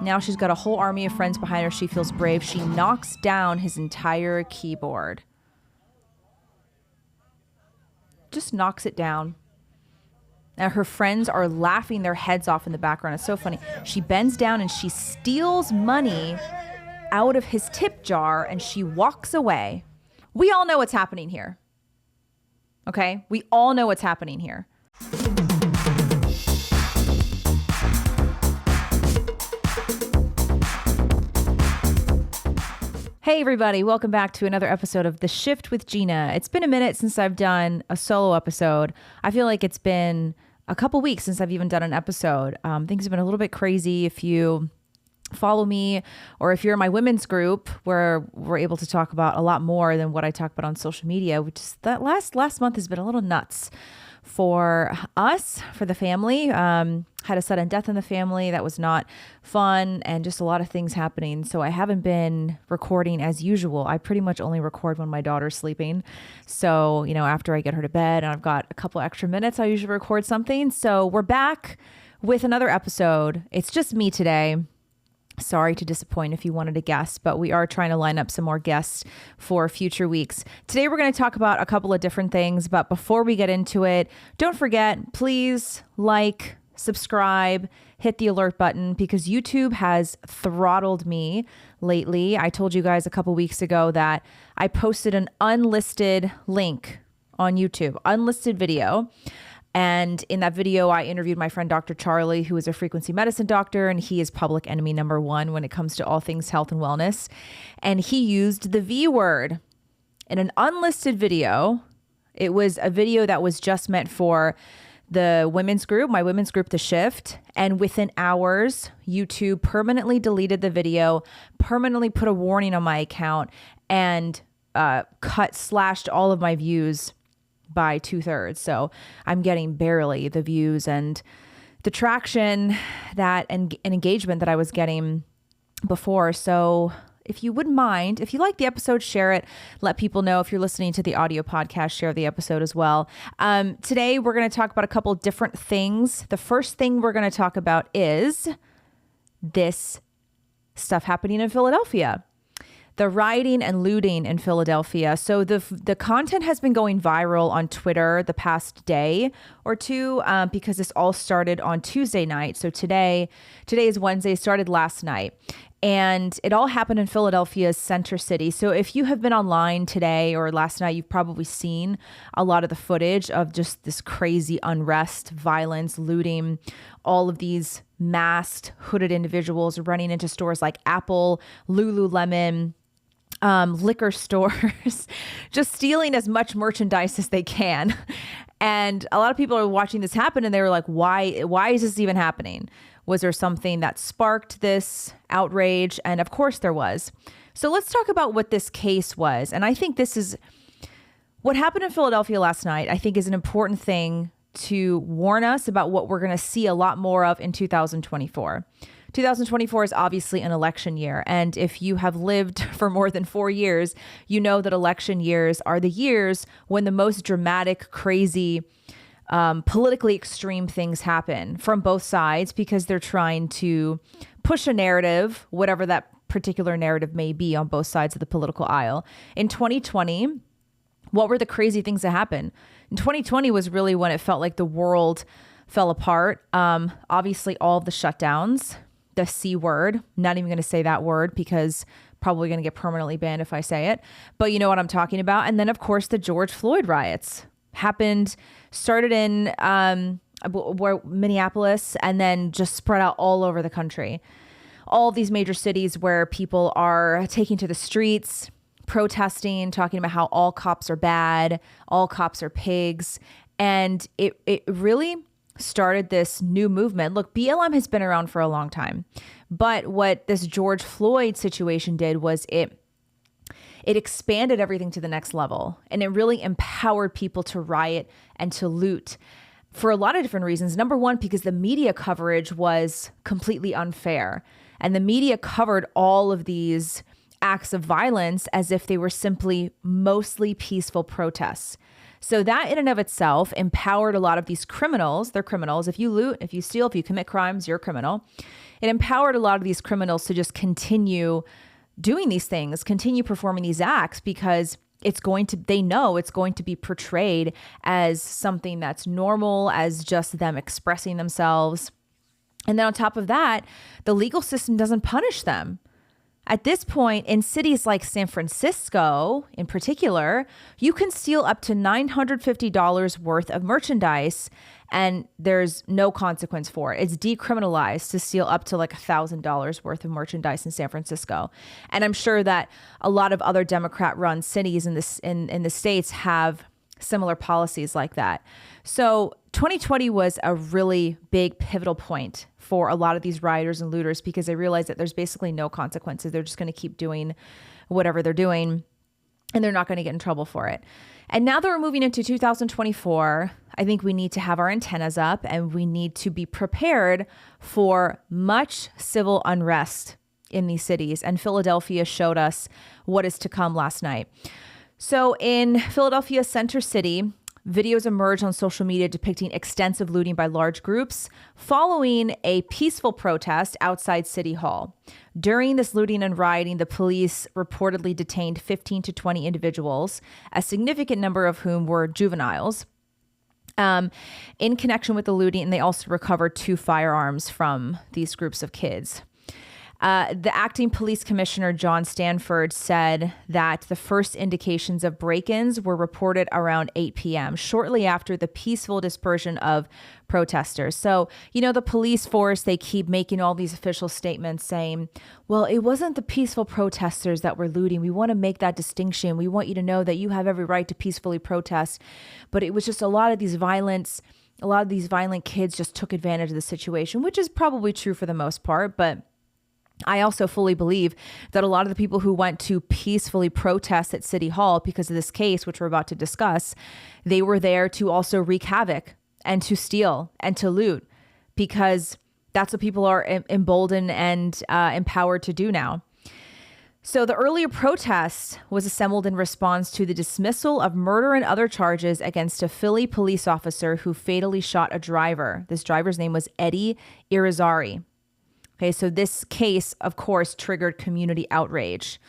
Now she's got a whole army of friends behind her. She feels brave. She knocks down his entire keyboard. Just knocks it down. Now her friends are laughing their heads off in the background. It's so funny. She bends down and she steals money out of his tip jar and she walks away. We all know what's happening here. Okay? We all know what's happening here. Hey everybody, welcome back to another episode of The Shift with Gina. It's been a minute since I've done a solo episode. I feel like it's been a couple weeks since I've even done an episode. Things have been a little bit crazy. If you follow me or if you're in my women's group where we're able to talk about a lot more than what I talk about on social media, which is that last month has been a little nuts for us, for the family. Had a sudden death in the family that was not fun and just a lot of things happening. So I haven't been recording as usual. I pretty much only record when my daughter's sleeping. So, after I get her to bed and I've got a couple extra minutes, I usually record something. So we're back with another episode. It's just me today. Sorry to disappoint if you wanted a guest, but we are trying to line up some more guests for future weeks. Today, we're going to talk about a couple of different things, but before we get into it, don't forget, please like, subscribe, hit the alert button because YouTube has throttled me lately. I told you guys a couple weeks ago that I posted an unlisted link on YouTube, unlisted video. And in that video, I interviewed my friend, Dr. Charlie, who is a frequency medicine doctor, and he is public enemy number one when it comes to all things health and wellness. And he used the V word in an unlisted video. It was a video that was just meant for the women's group, my women's group, The Shift. And within hours, YouTube permanently deleted the video, permanently put a warning on my account, and slashed all of my views by 2/3. So I'm getting barely the views and the traction that and engagement that I was getting before. So if you wouldn't mind, if you like the episode, share it. Let people know. If you're listening to the audio podcast, share the episode as well. Today, we're going to talk about a couple different things. The first thing we're going to talk about is this stuff happening in Philadelphia. The rioting and looting in Philadelphia. So the content has been going viral on Twitter the past day or two because this all started on Tuesday night. So today is Wednesday, started last night. And it all happened in Philadelphia's center city. So if you have been online today or last night, you've probably seen a lot of the footage of just this crazy unrest, violence, looting, all of these masked, hooded individuals running into stores like Apple, Lululemon, liquor stores, just stealing as much merchandise as they can. And a lot of people are watching this happen and they were like, why is this even happening? Was there something that sparked this outrage? And of course there was. So let's talk about what this case was. And I think this is what happened in Philadelphia last night, I think is an important thing to warn us about what we're going to see a lot more of in 2024. 2024 is obviously an election year. And if you have lived for more than 4 years, you know that election years are the years when the most dramatic, crazy, politically extreme things happen from both sides because they're trying to push a narrative, whatever that particular narrative may be on both sides of the political aisle. In 2020, what were the crazy things that happened? In 2020 was really when it felt like the world fell apart. Obviously, all of the shutdowns, the C word, not even going to say that word because probably going to get permanently banned if I say it, but you know what I'm talking about. And then of course the George Floyd riots started in Minneapolis and then just spread out all over the country. All of these major cities where people are taking to the streets, protesting, talking about how all cops are bad, all cops are pigs. And it really started this new movement. Look, BLM has been around for a long time, but what this George Floyd situation did was it expanded everything to the next level, and it really empowered people to riot and to loot for a lot of different reasons. Number one, because the media coverage was completely unfair, and the media covered all of these acts of violence as if they were simply mostly peaceful protests. So that in and of itself empowered a lot of these criminals. They're criminals. If you loot, if you steal, if you commit crimes, you're a criminal. It empowered a lot of these criminals to just continue doing these things, continue performing these acts, because they know it's going to be portrayed as something that's normal, as just them expressing themselves. And then on top of that, the legal system doesn't punish them. At this point, in cities like San Francisco in particular, you can steal up to $950 worth of merchandise and there's no consequence for it. It's decriminalized to steal up to like $1,000 worth of merchandise in San Francisco. And I'm sure that a lot of other Democrat-run cities in the States have similar policies like that. So 2020 was a really big pivotal point for a lot of these rioters and looters because they realized that there's basically no consequences. They're just going to keep doing whatever they're doing and they're not going to get in trouble for it. And now that we're moving into 2024, I think we need to have our antennas up and we need to be prepared for much civil unrest in these cities. And Philadelphia showed us what is to come last night. So in Philadelphia Center City, videos emerged on social media depicting extensive looting by large groups following a peaceful protest outside City Hall. During this looting and rioting, the police reportedly detained 15 to 20 individuals, a significant number of whom were juveniles, in connection with the looting, and they also recovered 2 firearms from these groups of kids. The acting police commissioner, John Stanford, said that the first indications of break-ins were reported around 8 p.m., shortly after the peaceful dispersion of protesters. So, the police force, they keep making all these official statements saying, well, it wasn't the peaceful protesters that were looting. We want to make that distinction. We want you to know that you have every right to peacefully protest. But it was just a lot of these violent kids just took advantage of the situation, which is probably true for the most part. But I also fully believe that a lot of the people who went to peacefully protest at City Hall because of this case, which we're about to discuss, they were there to also wreak havoc and to steal and to loot, because that's what people are emboldened and empowered to do now. So the earlier protest was assembled in response to the dismissal of murder and other charges against a Philly police officer who fatally shot a driver. This driver's name was Eddie Irizarry. Okay, so this case, of course, triggered community outrage.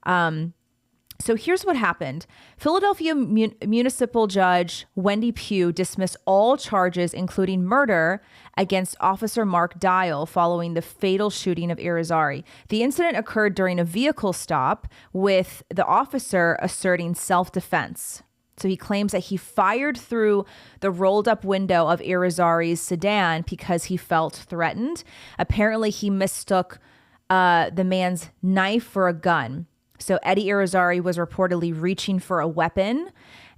So here's what happened. Philadelphia Municipal Judge Wendy Pugh dismissed all charges, including murder, against Officer Mark Dial following the fatal shooting of Irizarry. The incident occurred during a vehicle stop, with the officer asserting self-defense. So he claims that he fired through the rolled up window of Irizarry's sedan because he felt threatened. Apparently, he mistook the man's knife for a gun. So Eddie Irizarry was reportedly reaching for a weapon,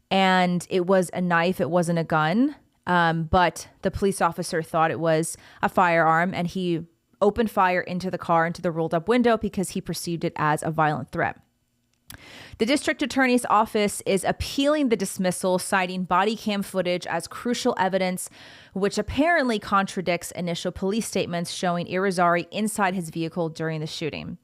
and it was a knife. It wasn't a gun. But the police officer thought it was a firearm, and he opened fire into the car, into the rolled up window, because he perceived it as a violent threat. The district attorney's office is appealing the dismissal, citing body cam footage as crucial evidence, which apparently contradicts initial police statements showing Irizarry inside his vehicle during the shooting.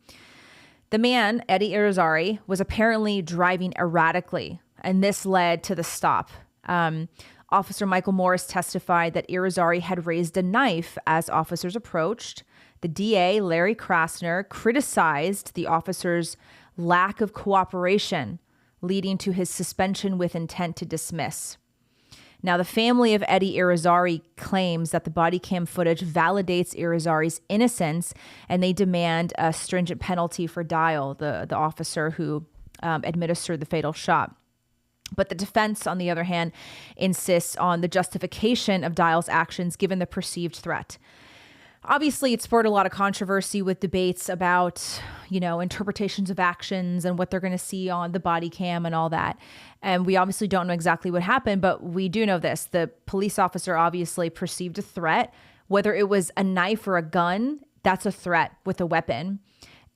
The man, Eddie Irizarry, was apparently driving erratically, and this led to the stop. Officer Michael Morris testified that Irizarry had raised a knife as officers approached. The DA, Larry Krasner, criticized the officer's lack of cooperation, leading to his suspension with intent to dismiss. Now, the family of Eddie Irizarry claims that the body cam footage validates Irizarry's innocence, and they demand a stringent penalty for Dial, the officer who administered the fatal shot. But the defense, on the other hand, insists on the justification of Dial's actions given the perceived threat. Obviously, it spurred a lot of controversy with debates about, interpretations of actions and what they're going to see on the body cam and all that. And we obviously don't know exactly what happened, but we do know this. The police officer obviously perceived a threat. Whether it was a knife or a gun, that's a threat with a weapon.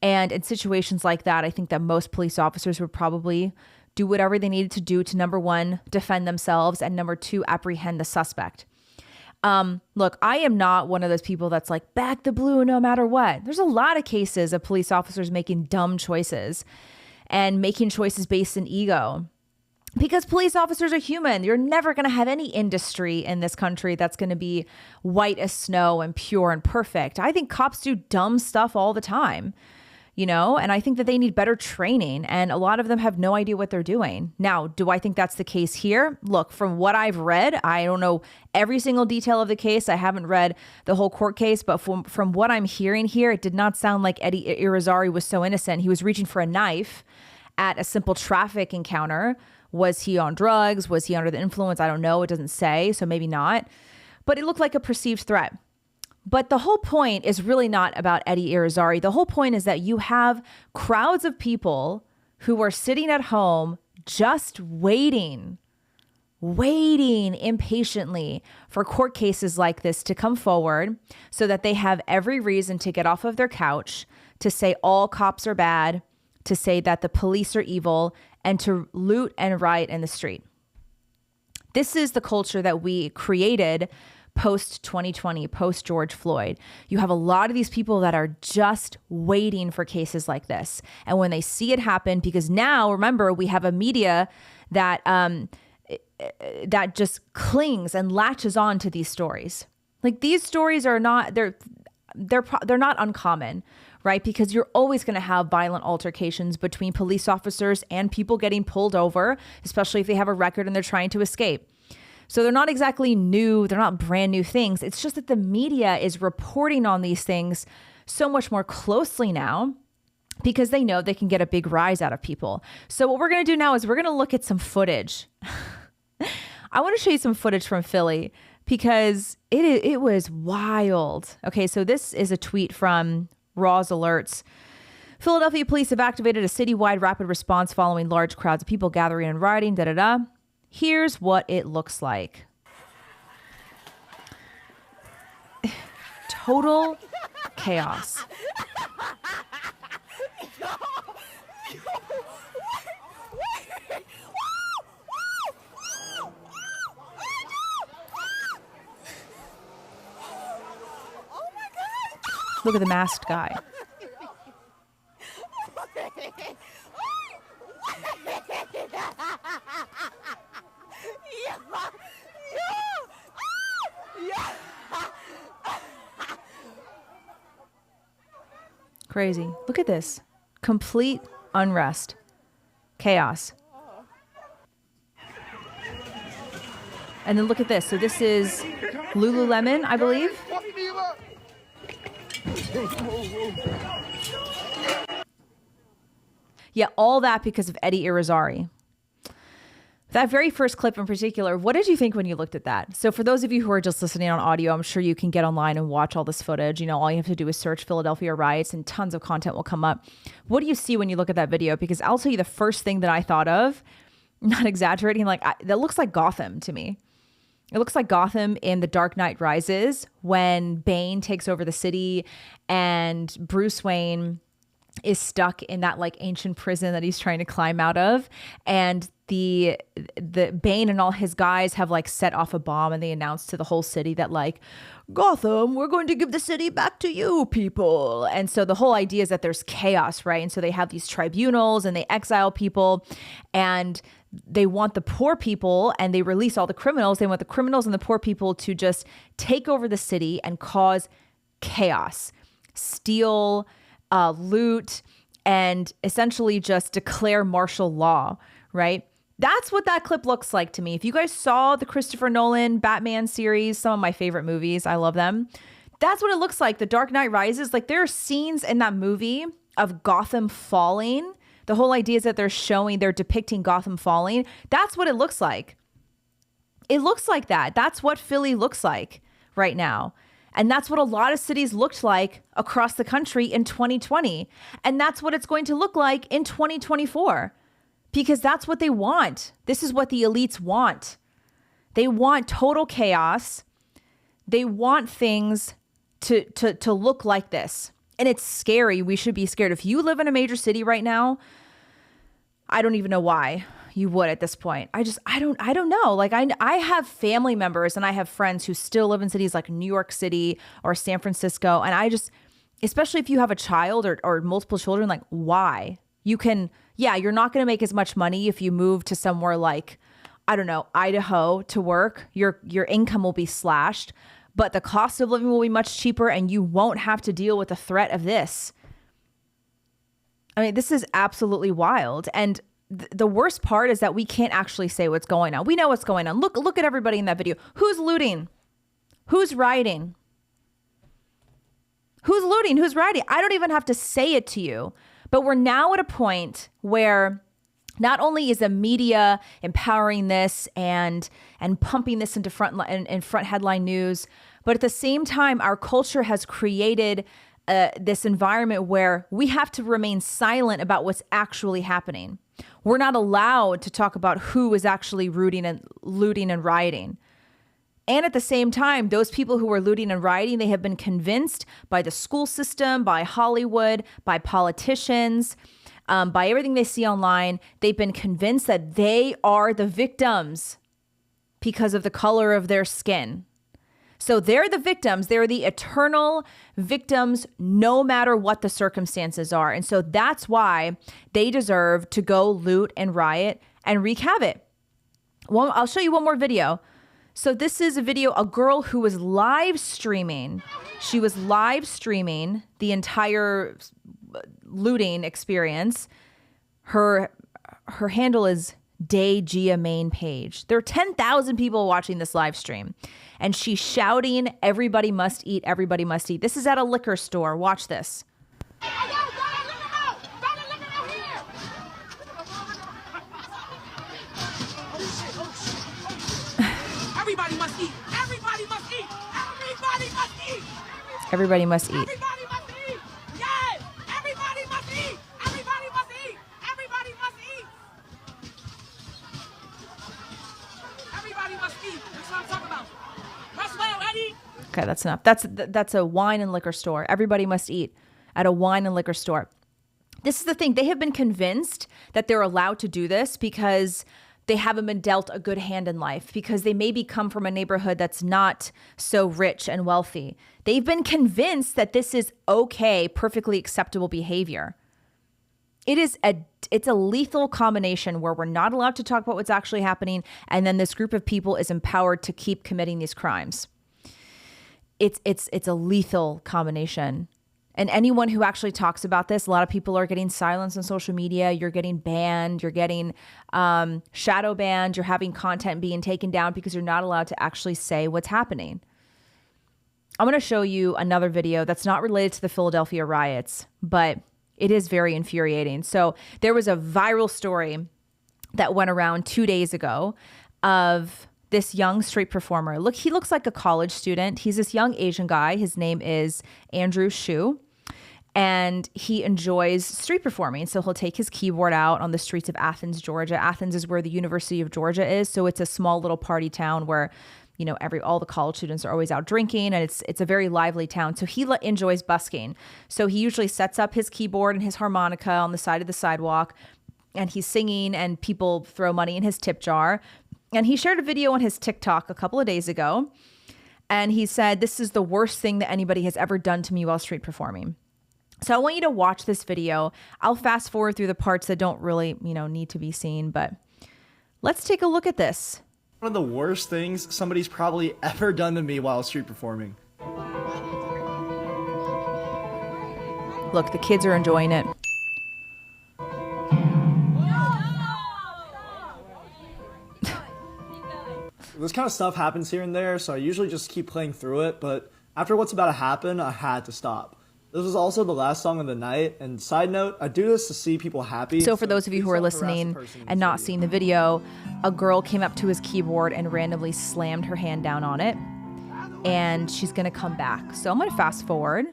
And in situations like that, I think that most police officers would probably do whatever they needed to do to, number one, defend themselves, and number two, apprehend the suspect. Look, I am not one of those people that's like, back the blue no matter what. There's a lot of cases of police officers making dumb choices and making choices based in ego. Because police officers are human. You're never going to have any industry in this country that's going to be white as snow and pure and perfect. I think cops do dumb stuff all the time, and I think that they need better training, and a lot of them have no idea what they're doing. Now, do I think that's the case here? Look, from what I've read, I don't know every single detail of the case. I haven't read the whole court case, but from what I'm hearing here, it did not sound like Eddie Irizarry was so innocent. He was reaching for a knife at a simple traffic encounter. Was he on drugs? Was he under the influence? I don't know. It doesn't say, so maybe not. But it looked like a perceived threat. But the whole point is really not about Eddie Irizarry. The whole point is that you have crowds of people who are sitting at home just waiting impatiently for court cases like this to come forward so that they have every reason to get off of their couch, to say all cops are bad, to say that the police are evil, and to loot and riot in the street. This is the culture that we created post 2020, post George Floyd. You have a lot of these people that are just waiting for cases like this. And when they see it happen, because now, remember, we have a media that that just clings and latches on to these stories. Like, these stories are not, they're not uncommon, right? Because you're always going to have violent altercations between police officers and people getting pulled over, especially if they have a record and they're trying to escape. So they're not exactly new. They're not brand new things. It's just that the media is reporting on these things so much more closely now because they know they can get a big rise out of people. So what we're going to do now is we're going to look at some footage. I want to show you some footage from Philly because it was wild. Okay, so this is a tweet from Raw's Alerts. Philadelphia police have activated a citywide rapid response following large crowds of people gathering and rioting. Here's what it looks like. Total chaos. Look at the masked guy. Crazy. Look at this. Complete unrest. Chaos. And then look at this. So this is Lululemon, I believe. Yeah, all that because of Eddie Irizarry. That very first clip in particular, what did you think when you looked at that? So for those of you who are just listening on audio, I'm sure you can get online and watch all this footage. All you have to do is search Philadelphia riots and tons of content will come up. What do you see when you look at that video? Because I'll tell you the first thing that I thought of, not exaggerating, that looks like Gotham to me. It looks like Gotham in The Dark Knight Rises when Bane takes over the city and Bruce Wayne is stuck in that ancient prison that he's trying to climb out of. And the Bane and all his guys have set off a bomb and they announce to the whole city that Gotham, we're going to give the city back to you people. And so the whole idea is that there's chaos, right? And so they have these tribunals and they exile people and they want the poor people and they release all the criminals. They want the criminals and the poor people to just take over the city and cause chaos, steal, loot, and essentially just declare martial law, right? That's what that clip looks like to me. If you guys saw the Christopher Nolan Batman series, some of my favorite movies, I love them. That's what it looks like. The Dark Knight Rises, there are scenes in that movie of Gotham falling. The whole idea is that they're depicting Gotham falling. That's what it looks like. It looks like that. That's what Philly looks like right now. And that's what a lot of cities looked like across the country in 2020. And that's what it's going to look like in 2024. Because that's what they want. This is what the elites want. They want total chaos. They want things to look like this. And it's scary. We should be scared. If you live in a major city right now, I don't even know why you would at this point. I don't know. I have family members and I have friends who still live in cities like New York City or San Francisco. And especially if you have a child or multiple children, why? You can Yeah, you're not going to make as much money if you move to somewhere like, I don't know, Idaho to work. Your income will be slashed, but the cost of living will be much cheaper and you won't have to deal with the threat of this. I mean, this is absolutely wild. And the worst part is that we can't actually say what's going on. We know what's going on. Look at everybody in that video. Who's looting? Who's rioting? Who's looting? Who's rioting? I don't even have to say it to you. But we're now at a point where not only is the media empowering this and pumping this into front headline news, but at the same time, our culture has created this environment where we have to remain silent about what's actually happening. We're not allowed to talk about who is actually looting and rioting. And at the same time, those people who are looting and rioting, they have been convinced by the school system, by Hollywood, by politicians, by everything they see online. They've been convinced that they are the victims because of the color of their skin. So they're the victims. They're the eternal victims, no matter what the circumstances are. And so that's why they deserve to go loot and riot and wreak havoc. Well, I'll show you one more video. So this is a video, a girl who was live streaming. She was live streaming the entire looting experience. Her handle is Gia main page. There are 10,000 people watching this live stream. And she's shouting, everybody must eat, everybody must eat. This is at a liquor store. Watch this. Everybody must eat. Everybody must eat. Everybody must eat. Everybody must eat. Everybody must eat. Yes. Everybody must eat. Everybody must eat. Everybody must eat. Everybody must eat. That's what I'm talking about. That's well, Eddie. Okay, that's enough. That's a wine and liquor store. Everybody must eat at a wine and liquor store. This is the thing. They have been convinced that they're allowed to do this because they haven't been dealt a good hand in life, because they maybe come from a neighborhood that's not so rich and wealthy. They've been convinced that this is okay, perfectly acceptable behavior. It's a lethal combination where we're not allowed to talk about what's actually happening, and then this group of people is empowered to keep committing these crimes. It's a lethal combination. And anyone who actually talks about this, a lot of people are getting silenced on social media. You're getting banned. You're getting shadow banned. You're having content being taken down because you're not allowed to actually say what's happening. I'm going to show you another video that's not related to the Philadelphia riots, but it is very infuriating. So there was a viral story that went around 2 days ago of this young street performer. Look, he looks like a college student. He's this young Asian guy. His name is Andrew Shu, and he enjoys street performing. So he'll take his keyboard out on the streets of Athens, Georgia. Athens is where the University of Georgia is. So it's a small little party town where, you know, all the college students are always out drinking, and it's a very lively town. So he enjoys busking. So he usually sets up his keyboard and his harmonica on the side of the sidewalk, and he's singing, and people throw money in his tip jar. And he shared a video on his TikTok a couple of days ago. And he said, "This is the worst thing that anybody has ever done to me while street performing." So I want you to watch this video. I'll fast forward through the parts that don't really, need to be seen, but let's take a look at this. One of the worst things somebody's probably ever done to me while street performing. Look, the kids are enjoying it. This kind of stuff happens here and there, so I usually just keep playing through it, but after what's about to happen, I had to stop. This was also the last song of the night, and side note, I do this to see people happy. So for those of you who are listening and not seeing the video, a girl came up to his keyboard and randomly slammed her hand down on it, and she's going to come back. So I'm going to fast forward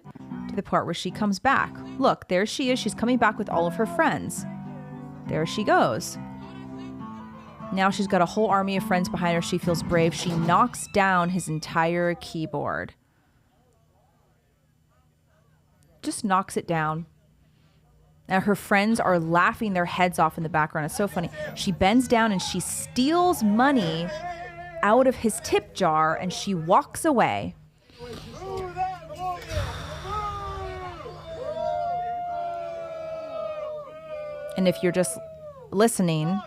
to the part where she comes back. Look, there she is. She's coming back with all of her friends. There she goes. Now she's got a whole army of friends behind her. She feels brave. She knocks down his entire keyboard. Just knocks it down. Now her friends are laughing their heads off in the background. It's so funny. She bends down and she steals money out of his tip jar and she walks away. And if you're just listening,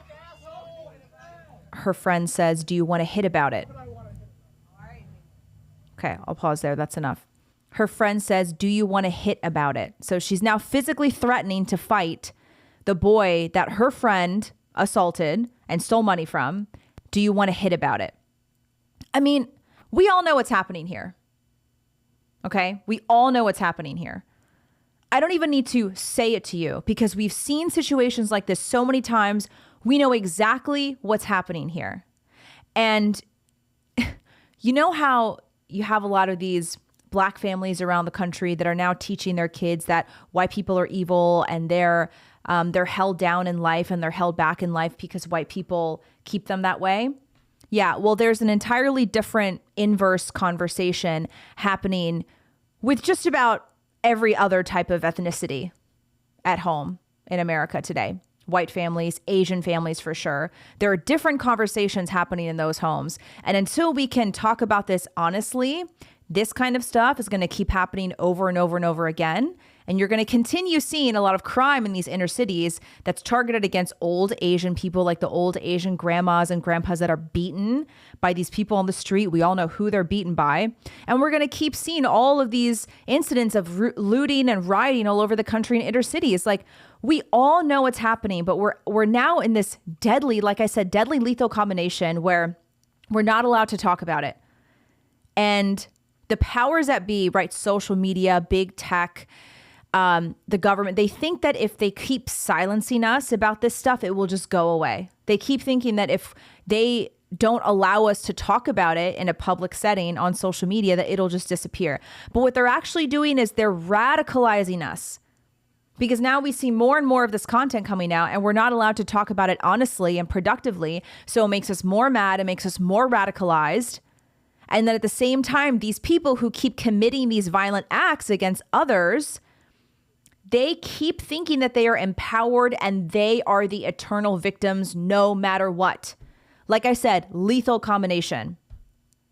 her friend says, do you want to hit about it? Okay, I'll pause there. That's enough. Her friend says, do you want to hit about it? So she's now physically threatening to fight the boy that her friend assaulted and stole money from. Do you want to hit about it? I mean, we all know what's happening here. Okay? We all know what's happening here. I don't even need to say it to you because we've seen situations like this so many times. We know exactly what's happening here. And you know how you have a lot of these Black families around the country that are now teaching their kids that white people are evil and they're held down in life and they're held back in life because white people keep them that way. Yeah, well, there's an entirely different inverse conversation happening with just about every other type of ethnicity at home in America today. White families, Asian families for sure. There are different conversations happening in those homes. And until we can talk about this honestly, this kind of stuff is going to keep happening over and over and over again. And you're going to continue seeing a lot of crime in these inner cities that's targeted against old Asian people, like the old Asian grandmas and grandpas that are beaten by these people on the street. We all know who they're beaten by. And we're going to keep seeing all of these incidents of looting and rioting all over the country in inner cities. Like, we all know what's happening, but we're now in this deadly, like I said, deadly lethal combination where we're not allowed to talk about it. And the powers that be, right, social media, big tech, the government, they think that if they keep silencing us about this stuff, it will just go away. They keep thinking that if they don't allow us to talk about it in a public setting on social media, that it'll just disappear. But what they're actually doing is they're radicalizing us. Because now we see more and more of this content coming out and we're not allowed to talk about it honestly and productively. So it makes us more mad. It makes us more radicalized. And then at the same time, these people who keep committing these violent acts against others, they keep thinking that they are empowered and they are the eternal victims no matter what. Like I said, lethal combination.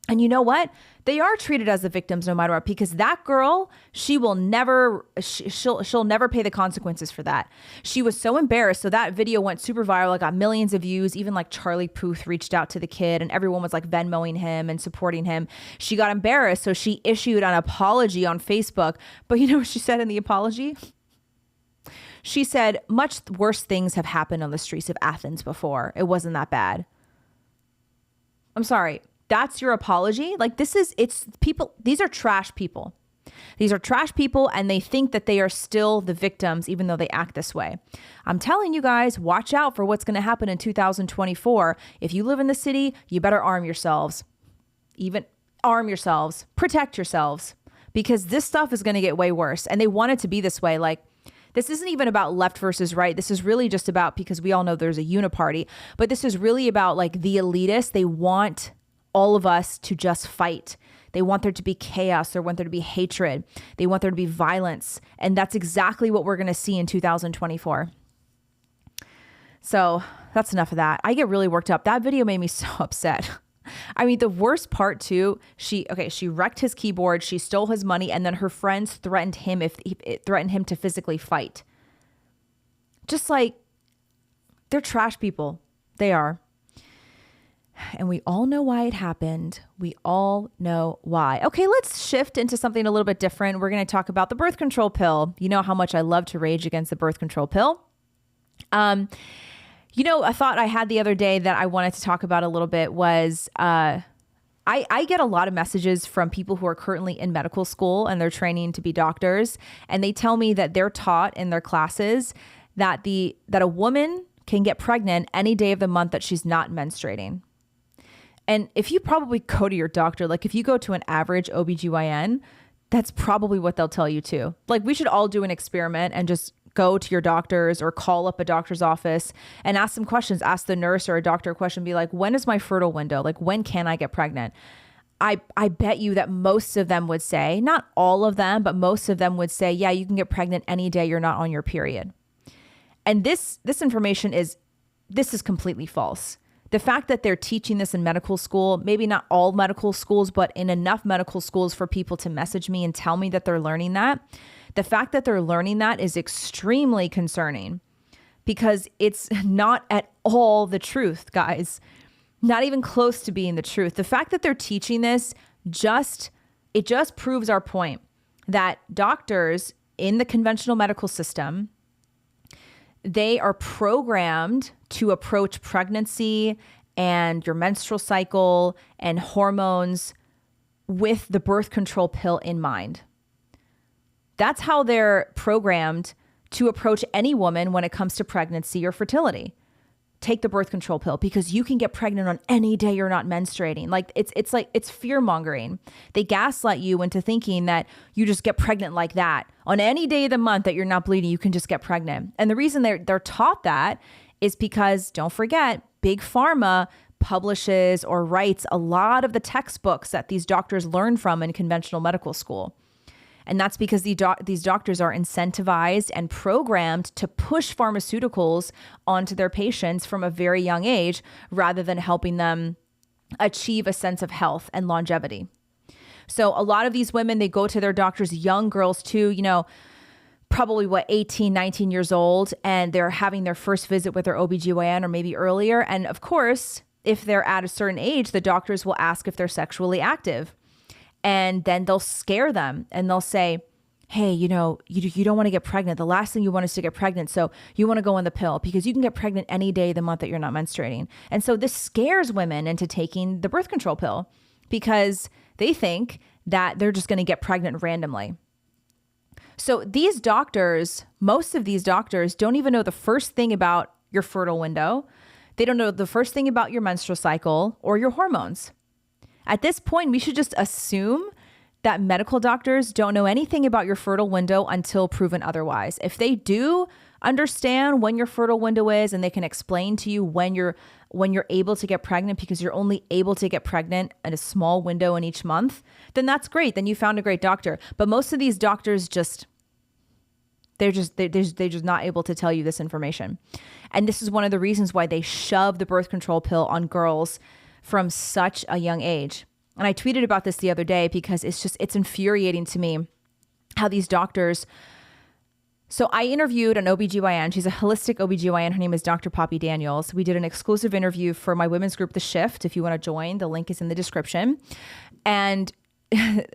And you know what? They are treated as the victims no matter what, because that girl, she'll never pay the consequences for that. She was so embarrassed. So that video went super viral. It got millions of views. Even like Charlie Puth reached out to the kid and everyone was like Venmoing him and supporting him. She got embarrassed. So she issued an apology on Facebook. But you know what she said in the apology? She said, much worse things have happened on the streets of Athens before. It wasn't that bad. I'm sorry. That's your apology? Like it's people, these are trash people. These are trash people and they think that they are still the victims even though they act this way. I'm telling you guys, watch out for what's going to happen in 2024. If you live in the city, you better arm yourselves. Even arm yourselves, protect yourselves, because this stuff is going to get way worse. And they want it to be this way. Like, this isn't even about left versus right. This is really just about, because we all know there's a uniparty, but this is really about like the elitists. They want all of us to just fight. They want there to be chaos. They want there to be hatred. They want there to be violence. And that's exactly what we're going to see in 2024. So that's enough of that. I get really worked up. That video made me so upset. I mean, the worst part too, she wrecked his keyboard. She stole his money. And then her friends threatened him to physically fight. Just like, they're trash people. They are. And we all know why it happened. We all know why. Okay, let's shift into something a little bit different. We're going to talk about the birth control pill. You know how much I love to rage against the birth control pill. You know, a thought I had the other day that I wanted to talk about a little bit was I get a lot of messages from people who are currently in medical school and they're training to be doctors. And they tell me that they're taught in their classes that a woman can get pregnant any day of the month that she's not menstruating. And if you probably go to your doctor, like if you go to an average OBGYN, that's probably what they'll tell you too. Like, we should all do an experiment and just go to your doctors or call up a doctor's office and ask some questions. Ask the nurse or a doctor a question. Be like, when is my fertile window? Like, when can I get pregnant? I bet you that most of them would say, not all of them, but most of them would say, yeah, you can get pregnant any day you're not on your period. And this information is completely false. The fact that they're teaching this in medical school, maybe not all medical schools, but in enough medical schools for people to message me and tell me that they're learning that. The fact that they're learning that is extremely concerning, because it's not at all the truth, guys. Not even close to being the truth. The fact that they're teaching this just proves our point that doctors in the conventional medical system, they are programmed to approach pregnancy and your menstrual cycle and hormones with the birth control pill in mind. That's how they're programmed to approach any woman when it comes to pregnancy or fertility. Take the birth control pill because you can get pregnant on any day you're not menstruating. Like it's fear mongering. They gaslight you into thinking that you just get pregnant like that. On any day of the month that you're not bleeding, you can just get pregnant. And the reason they're taught that is because, don't forget, Big Pharma publishes or writes a lot of the textbooks that these doctors learn from in conventional medical school. And that's because these doctors are incentivized and programmed to push pharmaceuticals onto their patients from a very young age, rather than helping them achieve a sense of health and longevity. So a lot of these women, they go to their doctors, young girls too, probably 18, 19 years old, and they're having their first visit with their OBGYN or maybe earlier. And of course, if they're at a certain age, the doctors will ask if they're sexually active. And then they'll scare them and they'll say, hey, you don't want to get pregnant. The last thing you want is to get pregnant. So you want to go on the pill because you can get pregnant any day of the month that you're not menstruating. And so this scares women into taking the birth control pill because they think that they're just going to get pregnant randomly. So these doctors, most of these doctors don't even know the first thing about your fertile window. They don't know the first thing about your menstrual cycle or your hormones. At this point, we should just assume that medical doctors don't know anything about your fertile window until proven otherwise. If they do understand when your fertile window is and they can explain to you when you're able to get pregnant because you're only able to get pregnant in a small window in each month, then that's great. Then you found a great doctor. But most of these doctors they're just not able to tell you this information. And this is one of the reasons why they shove the birth control pill on girls from such a young age. And I tweeted about this the other day because it's infuriating to me how these doctors. So I interviewed an OBGYN. She's a holistic OBGYN. Her name is Dr. Poppy Daniels. We did an exclusive interview for my women's group, The Shift. If you want to join, the link is in the description. And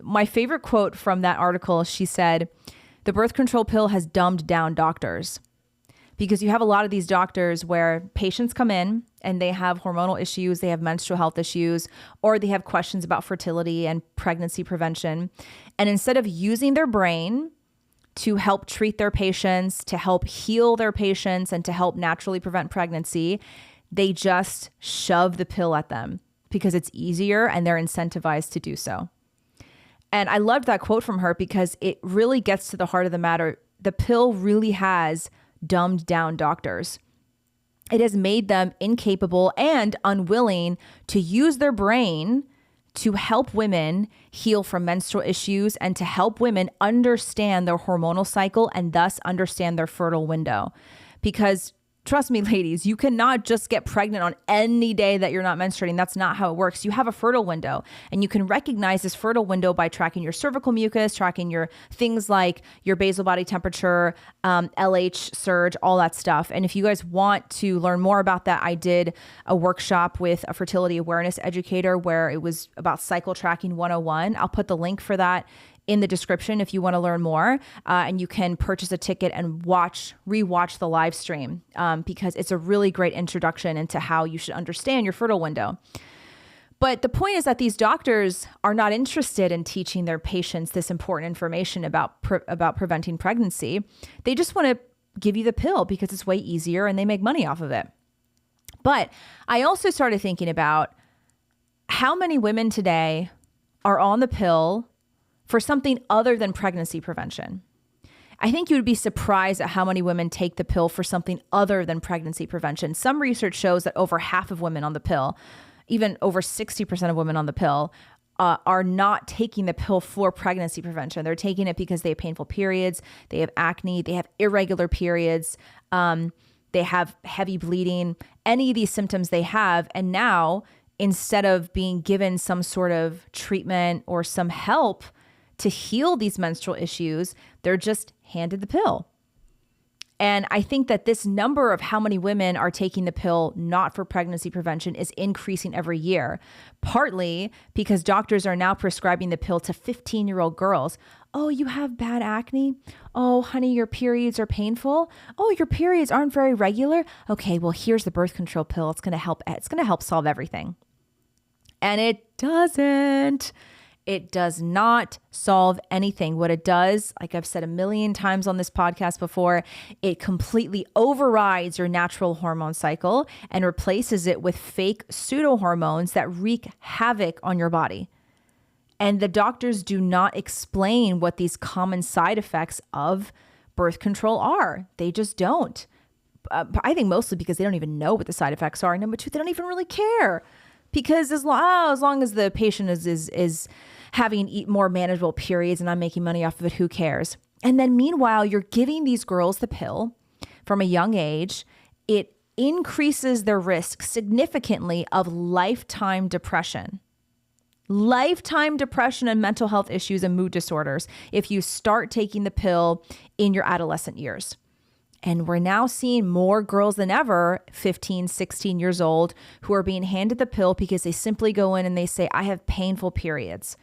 my favorite quote from that article, she said, the birth control pill has dumbed down doctors. Because you have a lot of these doctors where patients come in and they have hormonal issues, they have menstrual health issues, or they have questions about fertility and pregnancy prevention. And instead of using their brain to help treat their patients, to help heal their patients, and to help naturally prevent pregnancy, they just shove the pill at them because it's easier and they're incentivized to do so. And I loved that quote from her because it really gets to the heart of the matter. The pill really has dumbed down doctors. It has made them incapable and unwilling to use their brain to help women heal from menstrual issues and to help women understand their hormonal cycle and thus understand their fertile window. Because trust me, ladies, you cannot just get pregnant on any day that you're not menstruating. That's not how it works. You have a fertile window, and you can recognize this fertile window by tracking your cervical mucus, tracking your things like your basal body temperature, LH surge, all that stuff. And if you guys want to learn more about that, I did a workshop with a fertility awareness educator where it was about cycle tracking 101. I'll put the link for that in the description if you want to learn more, and you can purchase a ticket and rewatch the live stream because it's a really great introduction into how you should understand your fertile window. But the point is that these doctors are not interested in teaching their patients this important information about preventing pregnancy. They just want to give you the pill because it's way easier and they make money off of it. But I also started thinking about how many women today are on the pill for something other than pregnancy prevention. I think you would be surprised at how many women take the pill for something other than pregnancy prevention. Some research shows that over half of women on the pill, even over 60% of women on the pill, are not taking the pill for pregnancy prevention. They're taking it because they have painful periods, they have acne, they have irregular periods, they have heavy bleeding, any of these symptoms they have. And now, instead of being given some sort of treatment or some help to heal these menstrual issues, they're just handed the pill. And I think that this number of how many women are taking the pill not for pregnancy prevention is increasing every year, partly because doctors are now prescribing the pill to 15-year-old girls. Oh, you have bad acne? Oh, honey, your periods are painful? Oh, your periods aren't very regular? Okay, well, here's the birth control pill. It's going to help. It's going to help solve everything. And it doesn't. It does not solve anything. What it does, like I've said a million times on this podcast before, it completely overrides your natural hormone cycle and replaces it with fake pseudo hormones that wreak havoc on your body. And the doctors do not explain what these common side effects of birth control are. They just don't. I think mostly because they don't even know what the side effects are. Number two, they don't even really care. Because as long as the patient is having more manageable periods and I'm making money off of it, who cares? And then meanwhile, you're giving these girls the pill from a young age. It increases their risk significantly of lifetime depression and mental health issues and mood disorders if you start taking the pill in your adolescent years. And we're now seeing more girls than ever, 15, 16 years old, who are being handed the pill because they simply go in and they say, I have painful periods.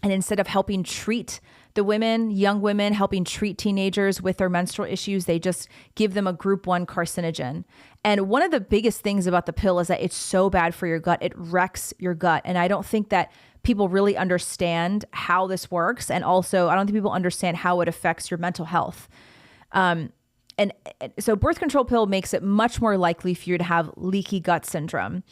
And instead of helping treat the women, young women, helping treat teenagers with their menstrual issues, they just give them a group 1 carcinogen. And one of the biggest things about the pill is that it's so bad for your gut. It wrecks your gut. And I don't think that people really understand how this works. And also, I don't think people understand how it affects your mental health. And so birth control pill makes it much more likely for you to have leaky gut syndrome,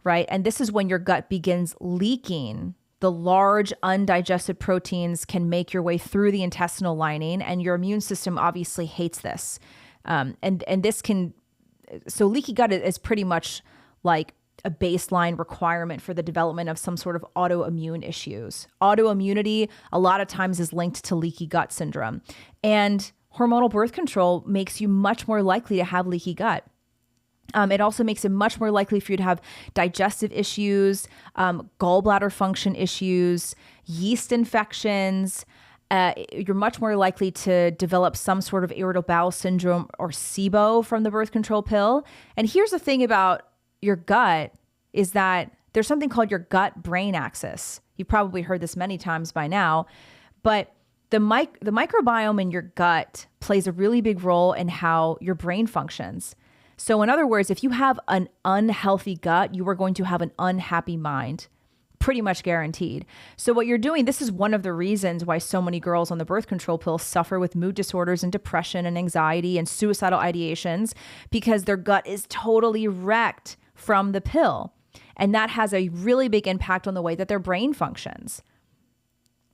right? And this is when your gut begins leaking. The large undigested proteins can make your way through the intestinal lining, and your immune system obviously hates this. And this can, so leaky gut is pretty much like a baseline requirement for the development of some sort of autoimmune issues. Autoimmunity a lot of times is linked to leaky gut syndrome. And hormonal birth control makes you much more likely to have leaky gut. It also makes it much more likely for you to have digestive issues, gallbladder function issues, yeast infections. You're much more likely to develop some sort of irritable bowel syndrome or SIBO from the birth control pill. And here's the thing about your gut is that there's something called your gut-brain axis. You've probably heard this many times by now, but the microbiome in your gut plays a really big role in how your brain functions. So in other words, if you have an unhealthy gut, you are going to have an unhappy mind, pretty much guaranteed. So what you're doing, this is one of the reasons why so many girls on the birth control pill suffer with mood disorders and depression and anxiety and suicidal ideations, because their gut is totally wrecked from the pill. And that has a really big impact on the way that their brain functions.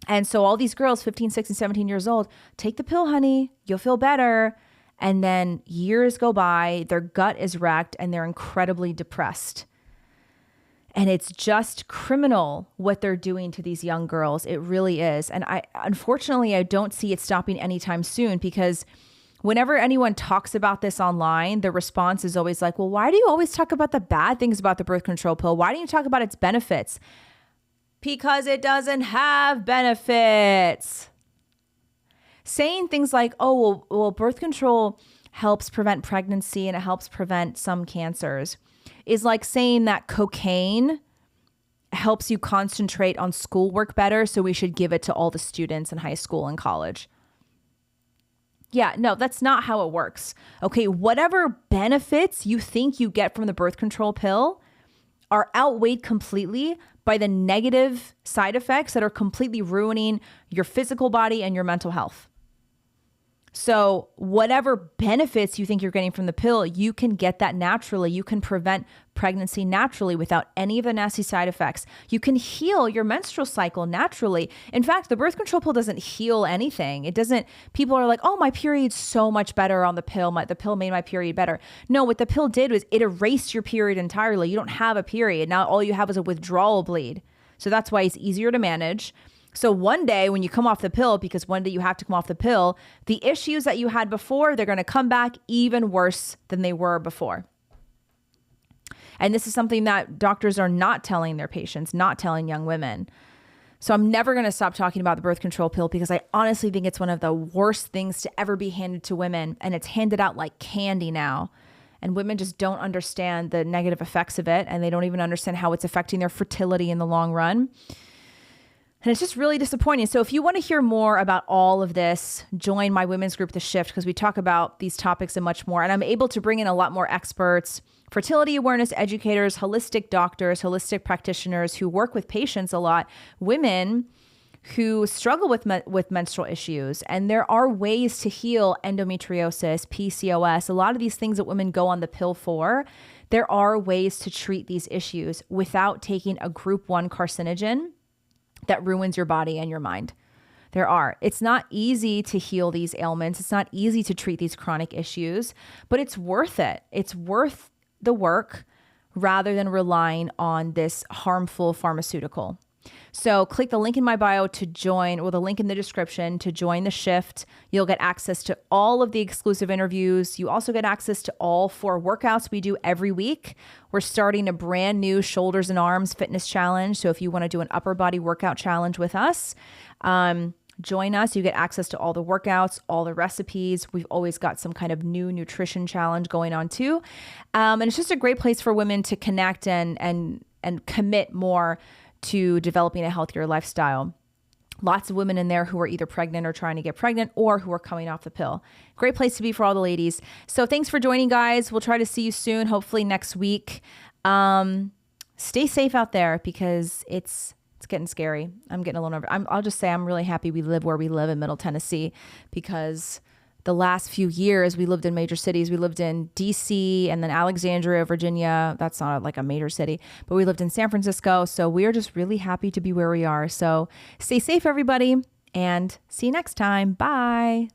And so all these girls, 15, 16, 17 years old, take the pill, honey, you'll feel better. And then years go by, their gut is wrecked and they're incredibly depressed. And it's just criminal what they're doing to these young girls. It really is. And unfortunately, I don't see it stopping anytime soon, because whenever anyone talks about this online, the response is always like, well, why do you always talk about the bad things about the birth control pill? Why don't you talk about its benefits? Because it doesn't have benefits. Saying things like, oh, well, birth control helps prevent pregnancy and it helps prevent some cancers is like saying that cocaine helps you concentrate on schoolwork better, so we should give it to all the students in high school and college. Yeah, no, that's not how it works. Okay, whatever benefits you think you get from the birth control pill are outweighed completely by the negative side effects that are completely ruining your physical body and your mental health. So whatever benefits you think you're getting from the pill, you can get that naturally. You can prevent pregnancy naturally without any of the nasty side effects. You can heal your menstrual cycle naturally. In fact, the birth control pill doesn't heal anything. It doesn't, people are like, oh, my period's so much better on the pill. The pill made my period better. No, what the pill did was it erased your period entirely. You don't have a period. Now all you have is a withdrawal bleed. So that's why it's easier to manage. So one day when you come off the pill, because one day you have to come off the pill, the issues that you had before, they're going to come back even worse than they were before. And this is something that doctors are not telling their patients, not telling young women. So I'm never going to stop talking about the birth control pill because I honestly think it's one of the worst things to ever be handed to women. And it's handed out like candy now. And women just don't understand the negative effects of it. And they don't even understand how it's affecting their fertility in the long run. And it's just really disappointing. So if you want to hear more about all of this, join my women's group, The Shift, because we talk about these topics and much more. And I'm able to bring in a lot more experts, fertility awareness educators, holistic doctors, holistic practitioners who work with patients a lot, women who struggle with menstrual issues. And there are ways to heal endometriosis, PCOS, a lot of these things that women go on the pill for. There are ways to treat these issues without taking a group 1 carcinogen that ruins your body and your mind. There are. It's not easy to heal these ailments. It's not easy to treat these chronic issues, but it's worth it. It's worth the work rather than relying on this harmful pharmaceutical. So click the link in my bio to join, or the link in the description to join The Shift. You'll get access to all of the exclusive interviews. You also get access to all 4 workouts we do every week. We're starting a brand new shoulders and arms fitness challenge. So if you want to do an upper body workout challenge with us, join us. You get access to all the workouts, all the recipes. We've always got some kind of new nutrition challenge going on too. And it's just a great place for women to connect and commit more to developing a healthier lifestyle. Lots of women in there who are either pregnant or trying to get pregnant or who are coming off the pill. Great place to be for all the ladies. So thanks for joining, guys. We'll try to see you soon, hopefully next week. Stay safe out there because it's getting scary. I'm getting a little nervous. I'll just say I'm really happy we live where we live in Middle Tennessee, because the last few years we lived in major cities. We lived in DC and then Alexandria, Virginia. That's not like a major city, but we lived in San Francisco. So we're just really happy to be where we are. So stay safe, everybody, and see you next time. Bye.